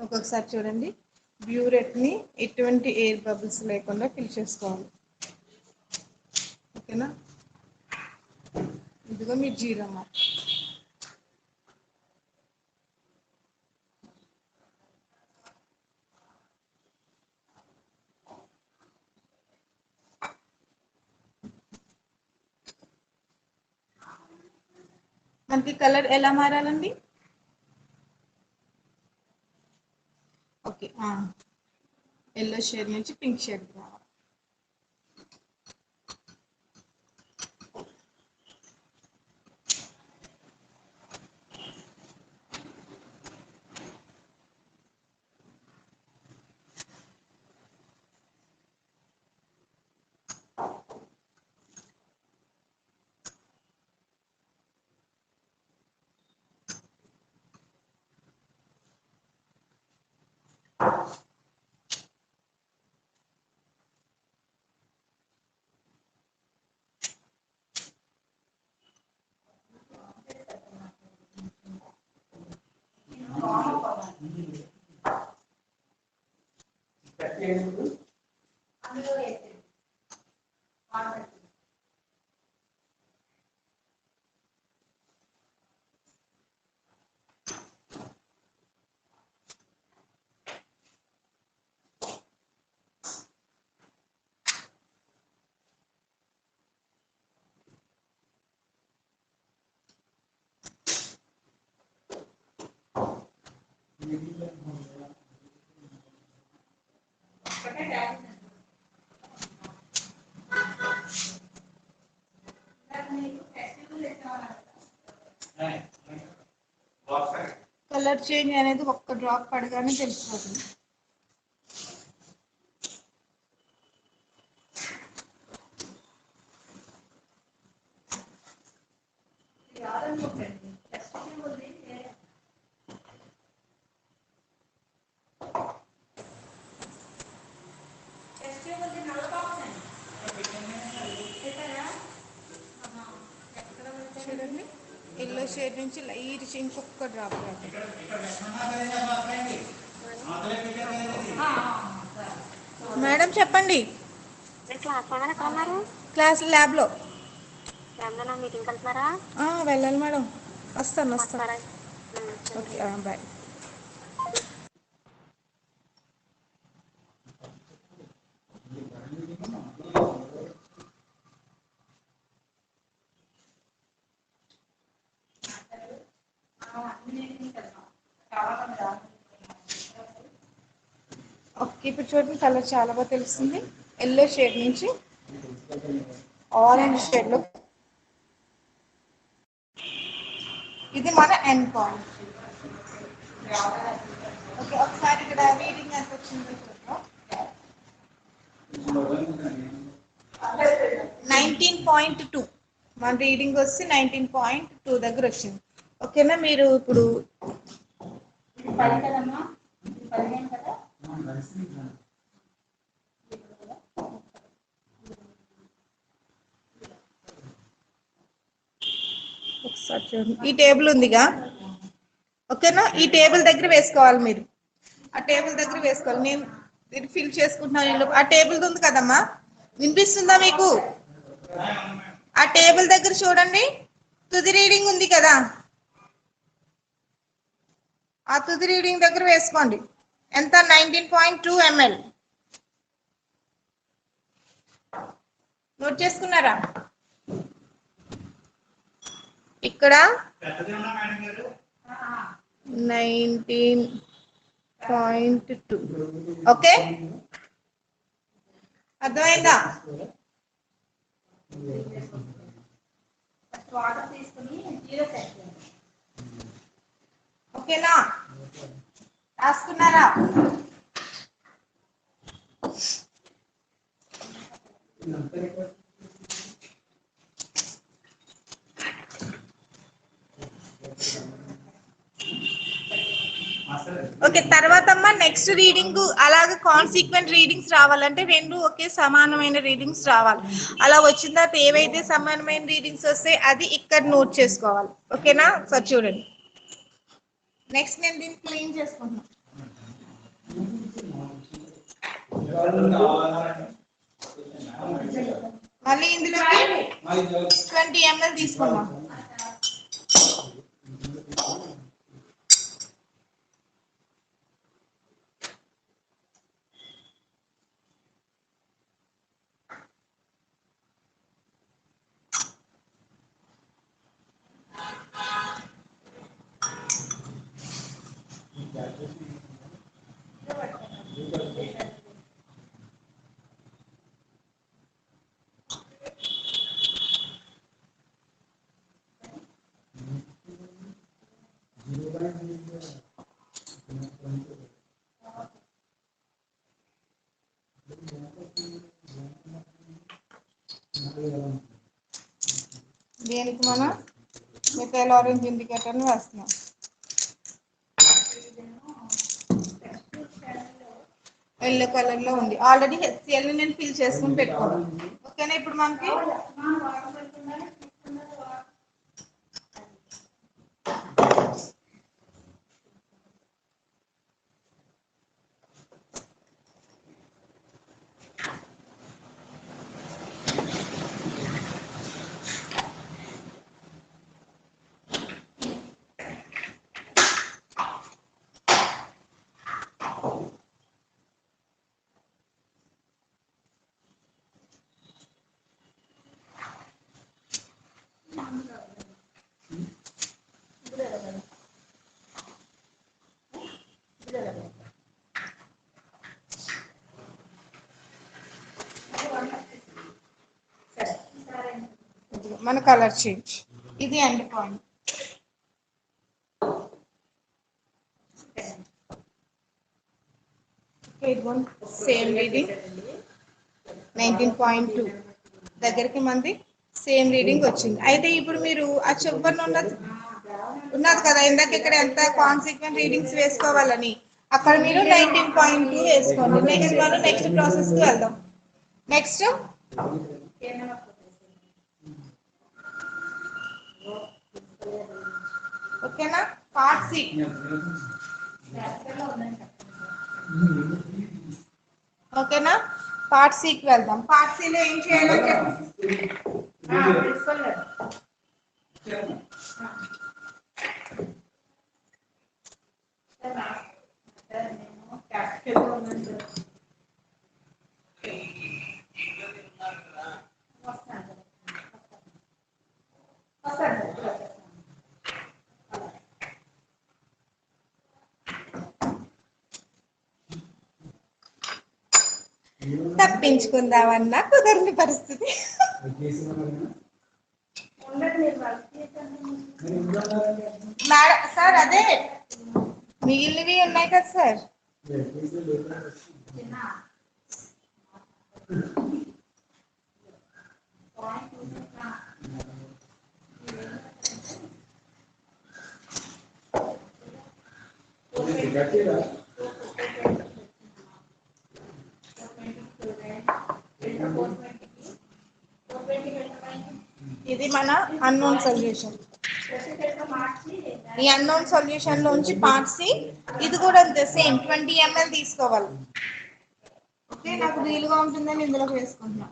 ఒక్కొక్కసారి చూడండి, బ్యూరెట్ని ఎటువంటి ఎయిర్ బబుల్స్ లేకుండా ఫిల్ చేసుకోవాలి. ఓకేనా? ఇదిగో మీ జీరో మార్క్. మనకి కలర్ ఎలా మారాలండి? ఓకే, ఎల్లో షేడ్ నుంచి పింక్ షేడ్ రావాలి. కలర్ చేంజ్ అనేది ఒక్క డ్రాప్ పడగానే తెలిసిపోతుంది. చూడండి, ఎల్లో షేడ్ నుంచి లైట్ ఇంకొక డ్రాప్ రావాలి. మేడం చెప్పండి. క్లాస్ ల్యాబ్లో. మీటింగ్ వెళ్తున్నారా? వెళ్ళాలి మేడం. వస్తాను. Okay, bye. ఓకే ఇప్పుడు చూడండి కలర్ చాలా బాగా తెలుస్తుంది. ఎల్లో షేడ్ నుంచి ఆరెంజ్ షేడ్ లో ఇది మన ఎండ్ పాయింట్. ఓకే ఒకసారి ఇక్కడ రీడింగ్ ఎంత వచ్చిందో చూద్దాం. 19.2 మన రీడింగ్ వచ్చి 19.2 దగ్గర వచ్చింది. ఓకేనా మీరు ఇప్పుడు 10 కదమ్మా 15 కదా ఒకసారి చూడండి ఈ టేబుల్ ఉందిగా ఓకేనా ఈ టేబుల్ దగ్గర వేసుకోవాలి మీరు ఆ టేబుల్ దగ్గర వేసుకోవాలి. నేను ఇది ఫిల్ చేసుకుంటున్నాను. ఆ టేబుల్ ఉంది కదమ్మా వినిపిస్తుందా మీకు? ఆ టేబుల్ దగ్గర చూడండి తుది రీడింగ్ ఉంది కదా ఆ తుది రీడింగ్ దగ్గర వేసుకోండి. ఎంత 19.2 ml నోట్ చేసుకున్నారా? ఇక్కడ 19.2 ఓకే అర్థమైందా? ఓకేనా రాసుకున్నారా? ఓకే తర్వాత అమ్మా నెక్స్ట్ రీడింగ్ అలాగే కాన్సిక్వెంట్ రీడింగ్స్ రావాలంటే రెండు ఒకే సమానమైన రీడింగ్స్ రావాలి. అలా వచ్చిన తర్వాత ఏవైతే సమానమైన రీడింగ్స్ వస్తే అది ఇక్కడ నోట్ చేసుకోవాలి. ఓకేనా సార్ చూడండి నెక్స్ట్ నేను దీన్ని క్లీన్ చేసుకుంటున్నాను. మళ్ళీ ఇందులో 20 ml తీసుకున్నాం. దీనికి మనం మిథైల్ ఆరెంజ్ ఇండికేటర్ వేస్తున్నాం. ఎల్లో కలర్ లో ఉంది ఆల్రెడీ హెచ్సిఎల్ నేను ఫిల్ చేసుకుని పెట్టుకోవాలి. ఓకేనా ఇప్పుడు మనకి మన కలర్ చేంజ్ ఇది ఎండ్ పాయింట్. సేమ్ రీడింగ్ 19.2 దగ్గరికి మంది సేమ్ రీడింగ్ వచ్చింది. అయితే ఇప్పుడు మీరు ఆ చివరిన ఉన్నది కదా ఇందాక ఇక్కడ ఎంత కాన్సిక్వెంట్ రీడింగ్స్ వేసుకోవాలని అక్కడ మీరు 19.2 వేసుకోండి. నెక్స్ట్ మనం నెక్స్ట్ ప్రాసెస్ కి వెళ్దాం. నెక్స్ట్ ఓకేనా పార్ట్ సి ఓకేనా పార్ట్ సికి వెళ్దాం. పార్ట్ సిలో ఏం చేయాలంటే తప్పించుకుందామన్నా కుదరని పరిస్థితి. మేడం సార్ అదే మిగిలినవి ఉన్నాయి కదా సార్. ఇది మన అన్నోన్ సొల్యూషన్. ఈ అన్నోన్ సొల్యూషన్ లోంచి పార్ట్ సి ఇది కూడా అంతే సేమ్ 20 ml తీసుకోవాలి. ఓకే నాకు వీలుగా ఉంటుందని ఇందులో వేసుకుంటున్నా.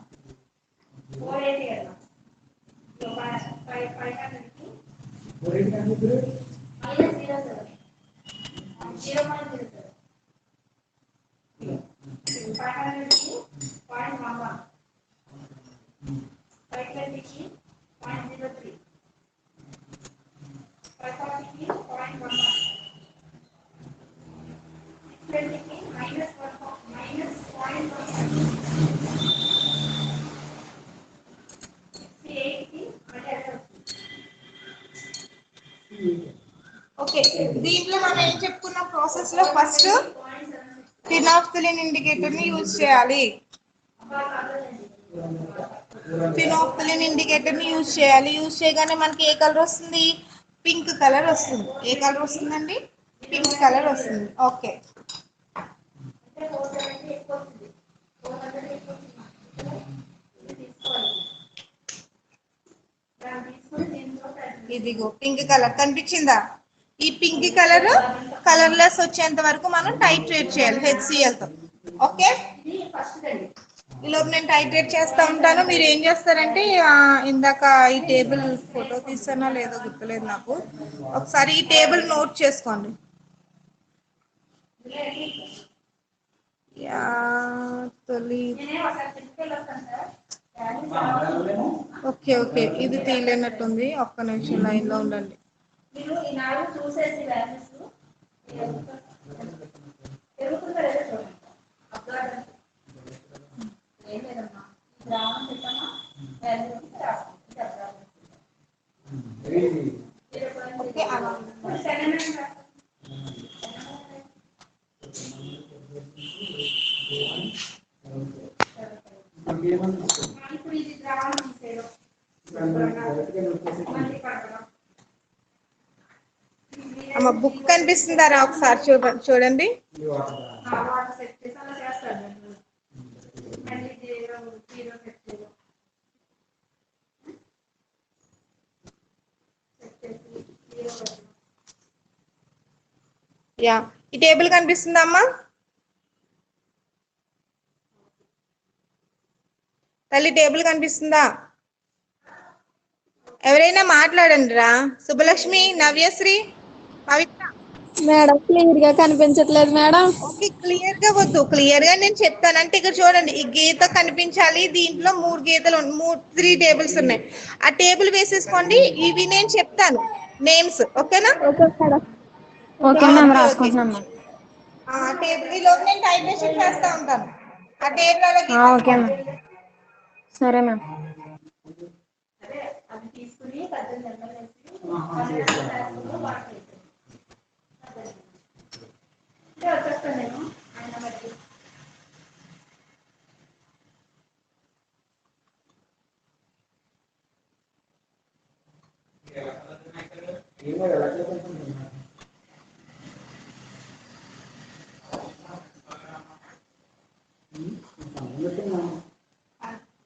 ఓకే దీంట్లో మనం ఏం చెప్పుకున్న ప్రాసెస్ లో ఫస్ట్ ఫినాఫ్థలిన్ ఇండికేటర్ ని యూజ్ చేయాలి. ఫినాఫ్థలిన్ ఇండికేటర్ ని యూజ్ చేయాలి. యూజ్ చేయగానే మనకి ఏ కలర్ వస్తుంది? పింక్ కలర్ వస్తుంది. ఏ కలర్ వస్తుందండి? పింక్ కలర్ వస్తుంది. ఓకే ఇదిగో పింక్ కలర్ కనిపించిందా? ఈ పింక్ కలర్ కలర్లెస్ వచ్చేంత వరకు మనం టైట్రేట్ చేయాలి HCl తో. ఓకే ఈలోపు నేను టైట్రేట్ చేస్తా ఉంటాను. మీరు ఏం చేస్తారంటే ఇందాక ఈ టేబుల్ ఫోటో తీసానో లేదో గుర్తులేదు నాకు. ఒకసారి ఈ టేబుల్ నోట్ చేసుకోండి. ఓకే ఓకే ఇది తీయలేనట్టుంది. ఒక్క నిమిషం లైన్ లో ఉండండి. అమ్మ బుక్ కనిపిస్తుందారా? ఒకసారి చూడండి. యా ఈ టేబుల్ కనిపిస్తుందా అమ్మా? తల్లి టేబుల్ కనిపిస్తుందా? ఎవరైనా మాట్లాడండి రా. సుబ్బలక్ష్మి, నవ్యశ్రీ, పవిత్ర. మేడం క్లియర్ గా కనిపించట్లేదు మేడం. ఓకే క్లియర్ గా వద్దు, క్లియర్ గా నేను చెప్తాను. అంటే ఇక్కడ చూడండి ఈ గీత కనిపించాలి. దీంట్లో 3 గీతలు 3 టేబుల్స్ ఉన్నాయి. ఆ టేబుల్ వేసేసుకోండి. ఇవి నేను చెప్తాను నేమ్స్. ఓకేనా? Okay madam. ఓకే మ్యామ్ రాసుకుంటున్నాం మ్యామ్. ఆ టేబుల్ ఈ లోపు నేను టైటేషన్ చేస్తా ఉంటాను. ఆ టేబుల్ అలా ఓకే గీసేసుకోండి. మ్యామ్. సరే మ్యామ్.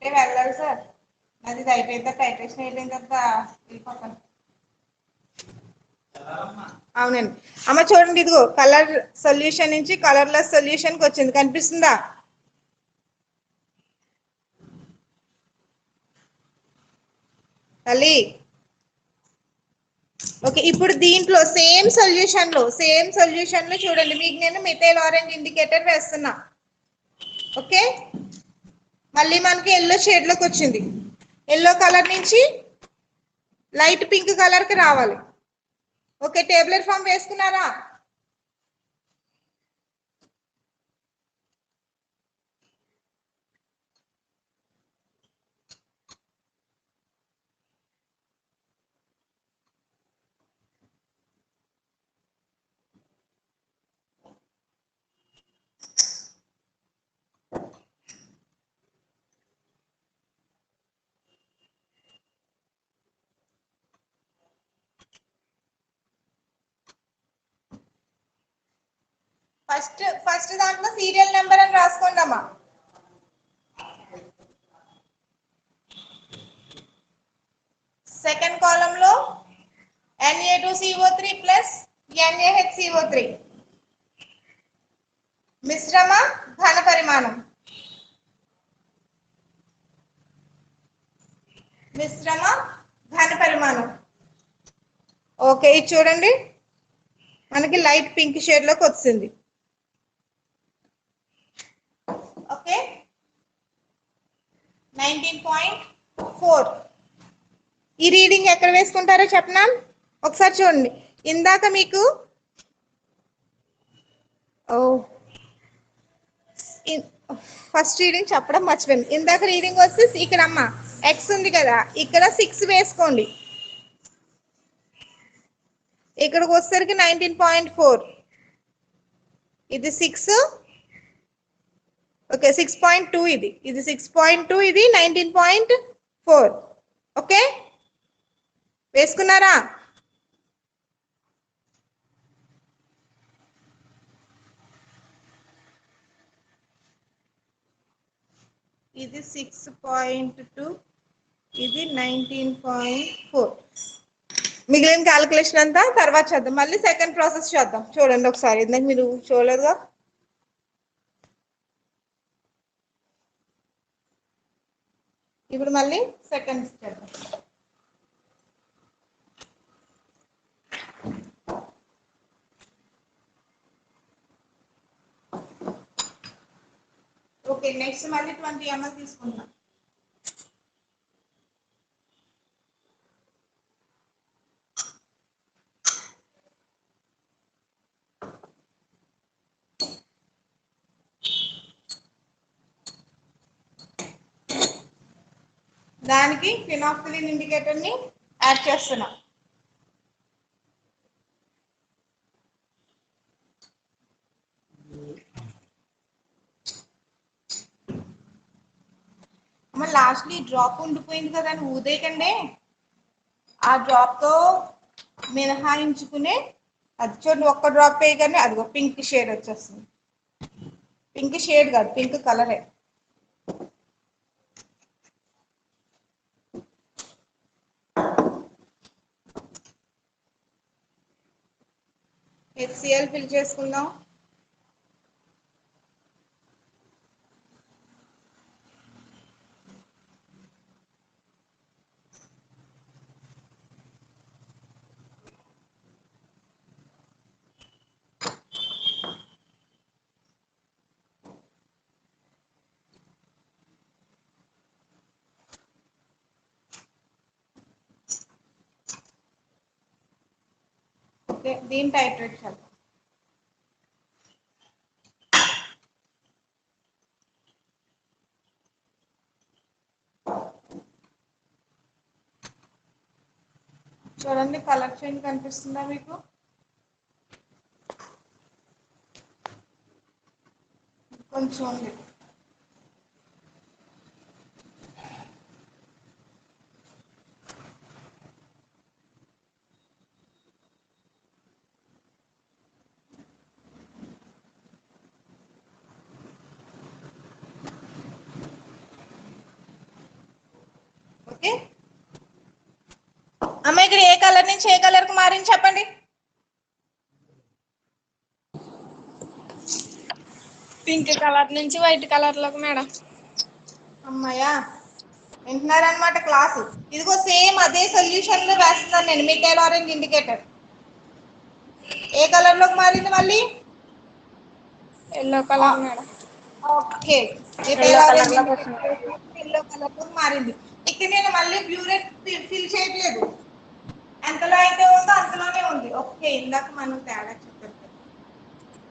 అంటే వెళ్ళాలి సార్. అది అయిపోయిన టైటేషన్ అయిపోయిన తర్వాత వెళ్ళిపోతాను. అవునండి అమ్మ చూడండి ఇదిగో కలర్ సొల్యూషన్ నుంచి కలర్లెస్ సొల్యూషన్ కి వచ్చింది. కనిపిస్తుందా? తల్లి ఓకే ఇప్పుడు దీంట్లో సేమ్ సొల్యూషన్ లో చూడండి మీకు నేను మిథైల్ ఆరెంజ్ ఇండికేటర్ వేస్తున్నా. ఓకే మళ్ళీ మనకి ఎల్లో షేడ్ లోకి వచ్చింది. ఎల్లో కలర్ నుంచి లైట్ పింక్ కలర్ కి రావాలి. ఓకే టేబులర్ ఫామ్ వేసుకున్నారా? ఫస్ట్ దాంట్లో సీరియల్ నెంబర్ అని రాసుకోండి అమ్మా. సెకండ్ కాలమ్ లో Na2CO3 ప్లస్ NaHCO3 మిశ్రమ ఘన పరిమాణం. మిశ్రమ ఘన పరిమాణం. ఓకే, ఇది చూడండి మనకి లైట్ పింక్ షేడ్ లోకి వచ్చింది. ఓకే 19.4. ఈ రీడింగ్ ఎక్కడ వేసుకుంటారో చెప్పనా, ఒకసారి చూడండి. ఇందాక మీకు ఫస్ట్ రీడింగ్ చెప్పడం మర్చిపోయింది. ఇందాక రీడింగ్ వచ్చి ఇక్కడ అమ్మ ఎక్స్ ఉంది కదా, ఇక్కడ 6 వేసుకోండి. ఇక్కడికి వచ్చేసరికి 19.4. ఇది 6. ఓకే 6.2. ఇది 6.2, ఇది 19.4. ఓకే వేసుకున్నారా? ఇది 6.2, ఇది 19.4. మిగిలిన క్యాలిక్యులేషన్ అంతా తర్వాత చేద్దాం. మళ్ళీ సెకండ్ ప్రాసెస్ చేద్దాం. చూడండి ఒకసారి, ఇందాక మీరు చూడలేదుగా. ఇప్పుడు మళ్ళీ సెకండ్ చేద్దాం. ఓకే నెక్స్ట్ మళ్ళీ 20 ml తీసుకుందాం. దానికి ఫినాక్సిలిన్ ఇండికేటర్ ని యాడ్ చేస్తున్నాం. లాస్ట్లీ డ్రాప్ ఉండిపోయింది కదా అని ఊదేయకండి. ఆ డ్రాప్ తో మినహాయించుకునే అది చూడండి, ఒక్క డ్రాప్ వేయగానే అదిగో పింక్ షేడ్ వచ్చేస్తుంది. పింక్ షేడ్ కాదు, పింక్ కలరే. HCl ఫిల్ చేసుకుందాం. ఓకే దీని టైట్రేట్ చేద్దాం. చూడండి కలర్ చేంజ్ కనిపిస్తుందా మీకు? కొంచెం ఉంది. ఓకే అమ్మ ఇక్కడ ఏ కలర్ నుంచి ఏ కలర్ కు మారింది చెప్పండి. పింక్ కలర్ నుంచి వైట్ కలర్ లోకి మేడం. అమ్మాయ్యా వింటున్నారనమాట క్లాసు. ఇదిగో సేమ్ అదే సొల్యూషన్ లో వేస్తున్నాను నేను. మిథైల్ ఆరెంజ్ ఇండికేటర్ ఏ కలర్ లోకి మారింది మళ్ళీ? Yellow colour madam. Okay methyl orange indicator yellow colour లోకి మారింది. ఇక్కడ నేను మళ్ళీ బ్లూరెట్ ఫిల్ చేయట్లేదు, ఎంతలో అయితే ఉందో అంతలోనే ఉంది. ఓకే ఇందాక మనం తేడా చెప్పారు.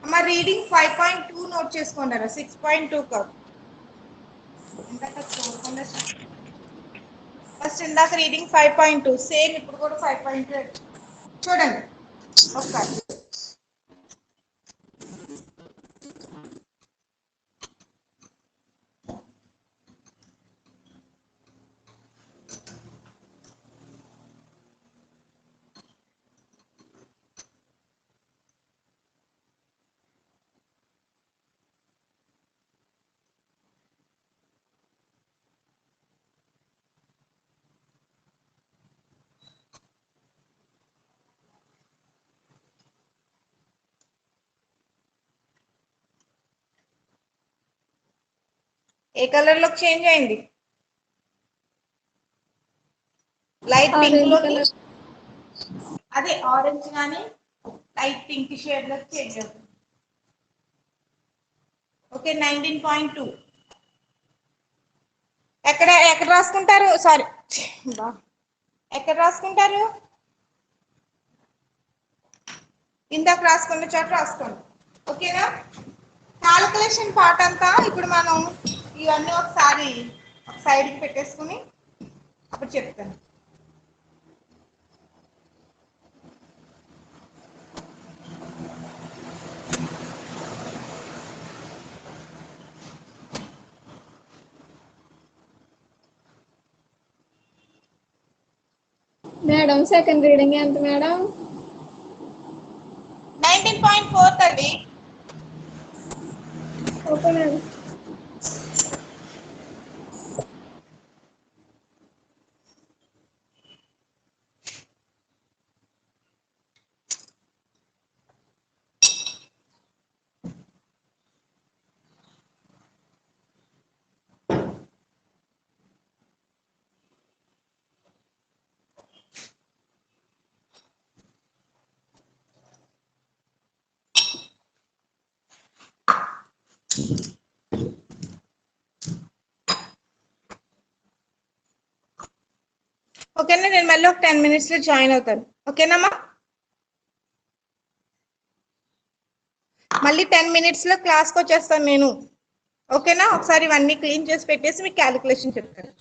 అమ్మ రీడింగ్ 5.2 నోట్ చేసుకున్నారా, 6.2 కాదు. ఫస్ట్ ఇందాక రీడింగ్ 5.2 సేమ్ ఇప్పుడు కూడా 5.2 చూడండి ఒకసారి. ఏ కలర్ లోకి చేంజ్ అయింది? లైట్ పింక్ లోకి, అదే ఆరెంజ్ కానీ లైట్ పింక్ షేడ్ లోకి చేంజ్ అవుతుంది. ఓకే 19.2 ఎక్కడ రాసుకుంటారు? సారీ, ఎక్కడ రాసుకుంటారు? ఇందాక రాసుకున్న చోట రాసుకోండి. ఓకేనా? క్యాలిక్యులేషన్ పార్ట్ అంతా ఇప్పుడు మనం ఇవన్నీ ఒకసారి ఒక సైడ్కి పెట్టేసుకుని అప్పుడు చెప్తాను. మేడం సెకండ్ రీడింగ్ ఎంత మేడం? 19.4 తల్లి. Okay madam. ఓకేనా? నేను మళ్ళీ ఒక 10 minutes లో జాయిన్ అవుతాను. ఓకేనమ్మా? మళ్ళీ 10 minutes లో క్లాస్కి వచ్చేస్తాను నేను. ఓకేనా? ఒకసారి ఇవన్నీ క్లీన్ చేసి పెట్టేసి మీకు క్యాలిక్యులేషన్ చెప్తాను.